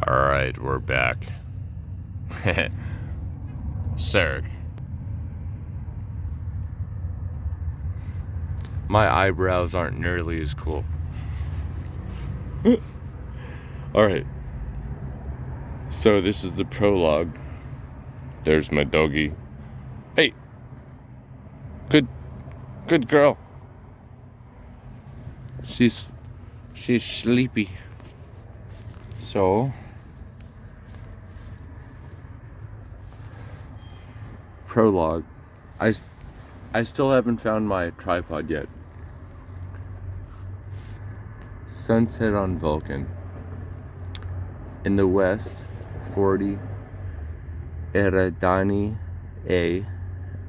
Alright, we're back. Sarak. My eyebrows aren't nearly as cool. Alright. So this is the prologue. There's my doggy. Hey! Good girl. She's sleepy. So prologue. I still haven't found my tripod yet. Sunset on Vulcan. In the west, 40 Eridani A.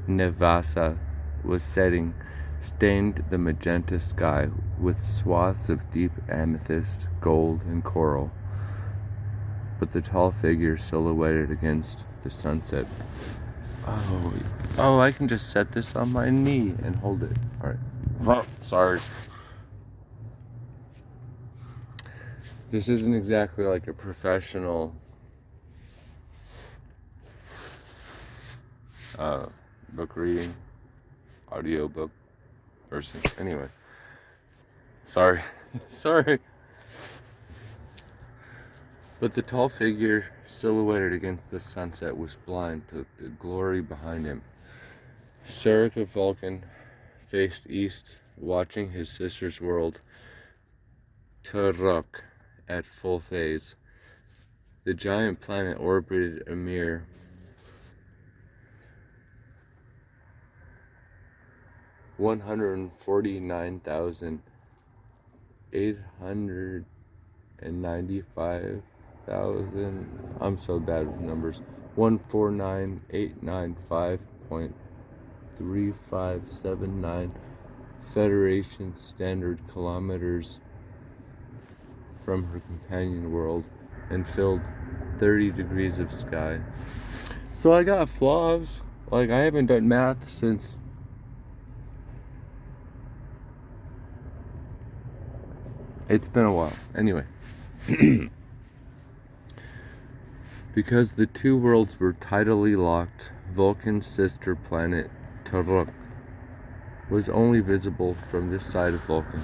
Nevasa was setting, stained the magenta sky with swaths of deep amethyst, gold, and coral, but the tall figure silhouetted against the sunset. Oh, I can just set this on my knee and hold it. Alright. Sorry. This isn't exactly like a professional book reading, audio book person. Anyway. Sorry. Sorry. But the tall figure silhouetted against the sunset was blind to the glory behind him. Sarak of Vulcan faced east, watching his sister's world, Sarak, at full phase. The giant planet orbited a mere 149,895,000. I'm so bad with numbers. 149,895.3579 Federation Standard Kilometers from her companion world, and filled 30 degrees of sky. So I got flaws. Like, I haven't done math since it's been a while. Anyway. Because the two worlds were tidally locked, Vulcan's sister planet, Sarak, was only visible from this side of Vulcan.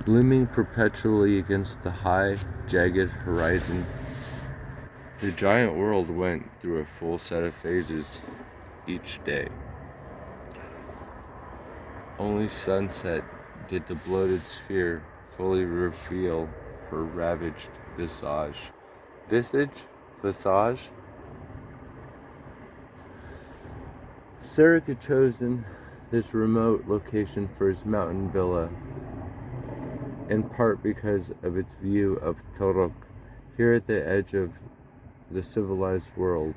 Looming perpetually against the high, jagged horizon, the giant world went through a full set of phases each day. Only sunset did the bloated sphere fully reveal her ravaged visage. Visage? Sarak had chosen this remote location for his mountain villa, in part because of its view of Sarak. Here at the edge of the civilized world,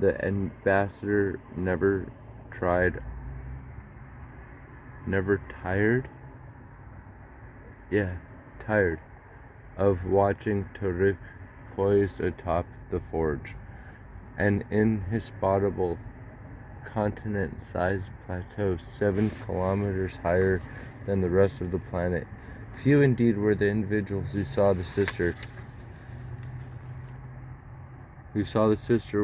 the ambassador never tired of watching Sarak poised atop the forge, an inhospitable continent-sized plateau 7 kilometers higher than the rest of the planet. Few indeed were the individuals who saw the sister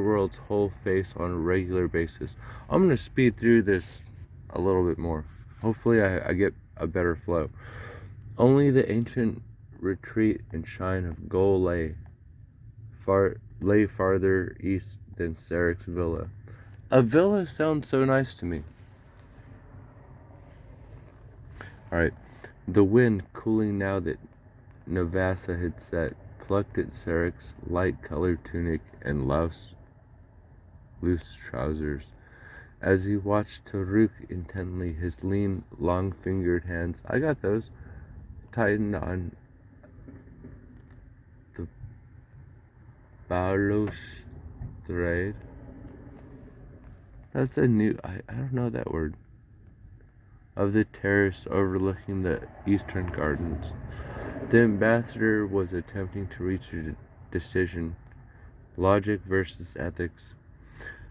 world's whole face on a regular basis. I'm going to speed through this a little bit more. Hopefully I get a better flow. Only the ancient retreat and shrine of Gol lay farther east than Sarak's villa. A villa sounds so nice to me. Alright. The wind, cooling now that Nevasa had set, plucked at Sarak's light-colored tunic and loose trousers. As he watched Sarak intently, his lean, long-fingered hands, I got those, tightened on the balustrade. That's a new, I don't know that word. Of the terrace overlooking the eastern gardens. The ambassador was attempting to reach a decision. Logic versus ethics.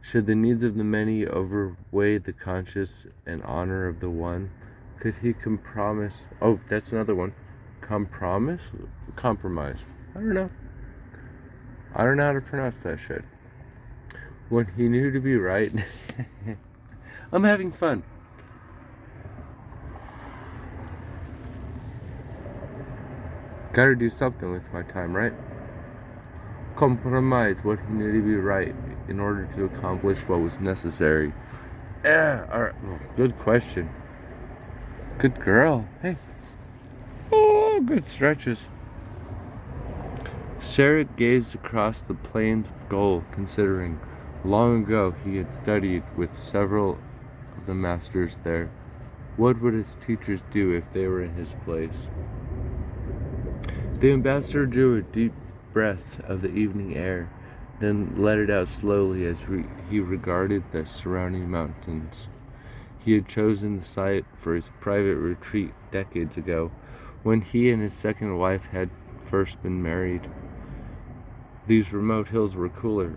Should the needs of the many outweigh the conscience and honor of the one? Could he compromise? Oh, that's another one. Compromise? I don't know. I don't know how to pronounce that shit. When he knew to be right. I'm having fun. Gotta do something with my time, right? Compromise what he knew to be right in order to accomplish what was necessary. Yeah, alright. Well, good question. Good girl. Hey. Oh, good stretches. Sarak gazed across the plains of gold, considering. Long ago he had studied with several of the masters there. What would his teachers do if they were in his place? The ambassador drew a deep breath of the evening air, then let it out slowly as he regarded the surrounding mountains. He had chosen the site for his private retreat decades ago, when he and his second wife had first been married. These remote hills were cooler,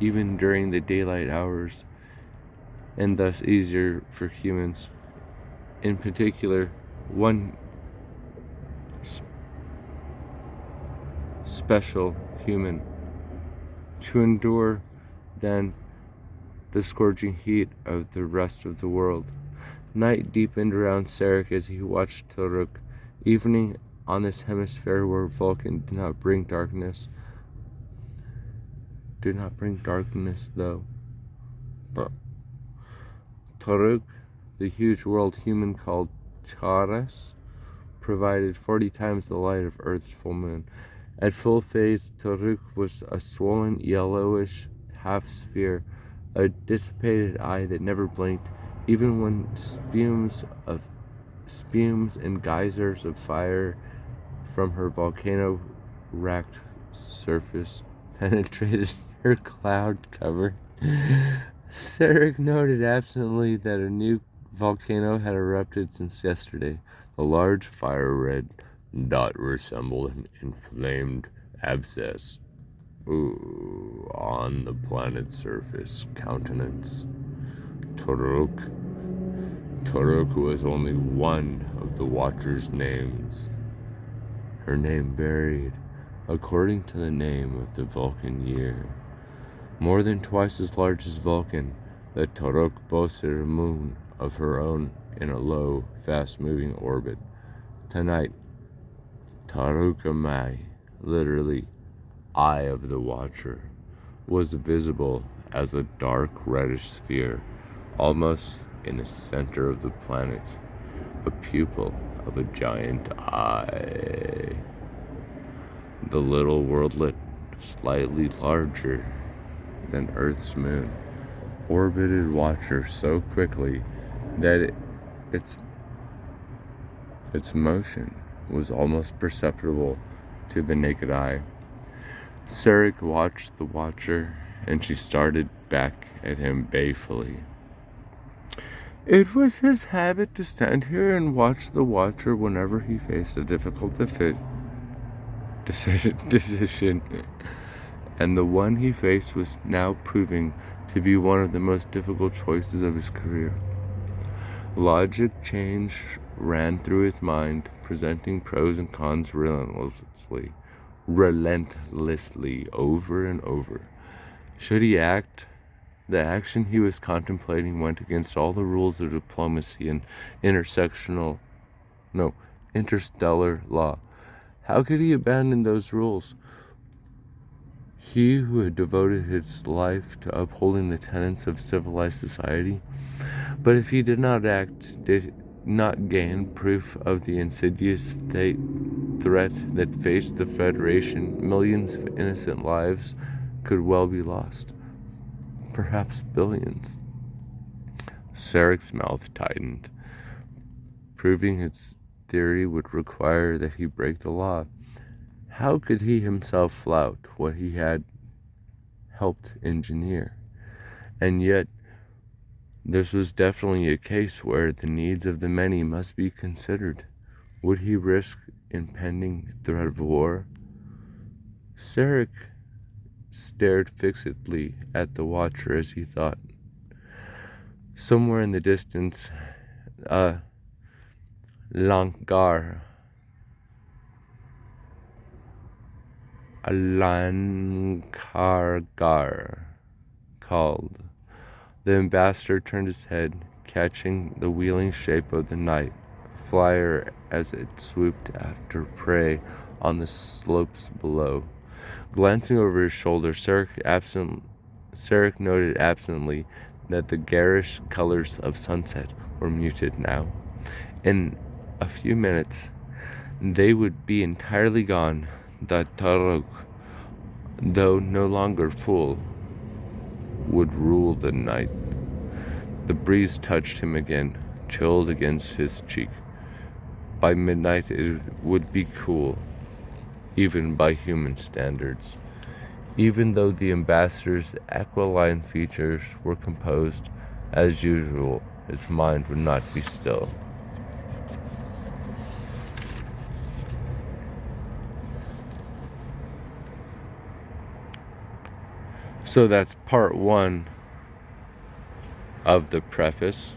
even during the daylight hours, and thus easier for humans. In particular, one special human to endure than the scorching heat of the rest of the world. Night deepened around Sarak as he watched Toruk. Evening on this hemisphere where Vulcan did not bring darkness, though. But Toruk, the huge world human called Charas, provided 40 times the light of Earth's full moon. At full phase, Toruk was a swollen yellowish half-sphere, a dissipated eye that never blinked, even when spumes and geysers of fire from her volcano-racked surface penetrated her cloud cover. Sarak noted absently that a new volcano had erupted since yesterday. The large fire-red dot resembled an inflamed abscess on the planet's surface countenance. Toruk was only one of the Watcher's names. Her name varied according to the name of the Vulcan year. More than twice as large as Vulcan, the Toruk boasted a moon of her own in a low, fast-moving orbit. Tonight, Tarukamai, literally Eye of the Watcher, was visible as a dark reddish sphere, almost in the center of the planet, a pupil of a giant eye. The little worldlet, slightly larger than Earth's moon, orbited Watcher so quickly that its motion was almost perceptible to the naked eye. Sarak watched the Watcher, and she started back at him balefully. It was his habit to stand here and watch the Watcher whenever he faced a difficult decision, and the one he faced was now proving to be one of the most difficult choices of his career. Logic change ran through his mind, presenting pros and cons relentlessly over and over. Should he act? The action he was contemplating went against all the rules of diplomacy and interstellar law. How could he abandon those rules? He who had devoted his life to upholding the tenets of civilized society. But if he did not act, did not gain proof of the insidious threat that faced the Federation, millions of innocent lives could well be lost. Perhaps billions. Sarak's mouth tightened. Proving his theory would require that he break the law. How could he himself flout what he had helped engineer? And yet, this was definitely a case where the needs of the many must be considered. Would he risk impending threat of war? Sarak stared fixedly at the Watcher as he thought. Somewhere in the distance, Langar Alankargar called. The ambassador turned his head, catching the wheeling shape of the night flyer as it swooped after prey on the slopes below. Glancing over his shoulder, Sarak noted absently that the garish colors of sunset were muted now. In a few minutes, they would be entirely gone. The Tarok, though no longer full, would rule the night. The breeze touched him again, chilled against his cheek. By midnight it would be cool, even by human standards. Even though the ambassador's aquiline features were composed as usual, his mind would not be still. So that's part one of the preface,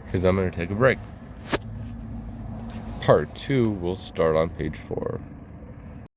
because I'm going to take a break. Part two will start on page 4.